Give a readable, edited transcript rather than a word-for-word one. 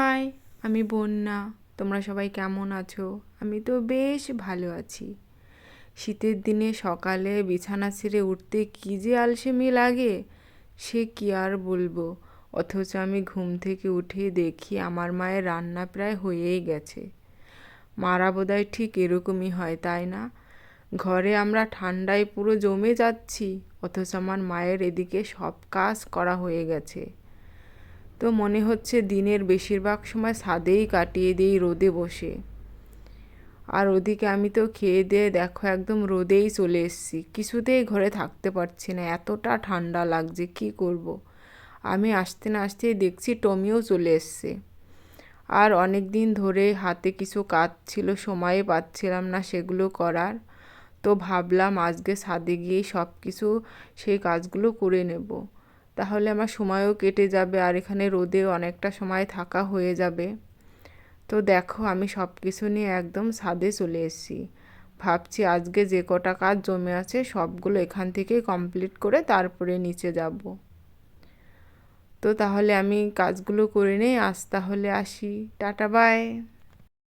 High, আমি বন্যা। তোমরা সবাই কেমন আছো? আমি তো বেশ ভালো আছি। শীতের দিনে সকালে বিছানা ছেড়ে উঠতে কী যে আলসেমি লাগে, সে কি আর বলবো। অথচ আমি ঘুম থেকে উঠে দেখি আমার মায়ের রান্না প্রায় হয়েই গেছে। মারা বোধহয় ঠিক এরকমই হয়, তাই না? ঘরে আমরা ঠান্ডায় পুরো জমে যাচ্ছি, অথচ আমার মায়ের এদিকে সব কাজ করা হয়ে গেছে। তো মনে হচ্ছে দিনের বেশিরভাগ সময় ছাদেই কাটিয়ে দিই রোদে বসে। আর ওদিকে আমি তো খেয়ে দিয়ে দেখো একদম রোদেই চলে এসেছি, কিছুতেই ঘরে থাকতে পারছি না, এতটা ঠান্ডা লাগছে, কি করব। আমি আসতে না আসতেই দেখছি টমিও চলে এসছে। আর অনেক দিন ধরে হাতে কিছু কাজ ছিল, সময় পাচ্ছিলাম না সেগুলো করার। তো ভাবলাম আজকে ছাদে গিয়েই সব কিছু সেই কাজগুলো করে নেব, তাহলে আমার সময়ও কেটে যাবে আর এখানে রোদে অনেকটা সময় থাকা হয়ে যাবে। তো দেখো আমি সব কিছু নিয়ে একদম ছাদে চলে এসেছি। ভাবছি আজকে যে কটা কাজ জমে আছে সবগুলো এখান থেকে কমপ্লিট করে তারপরে নিচে যাব। তো তাহলে আমি কাজগুলো করে নেই, আজ তাহলে আসি, টাটা বাই।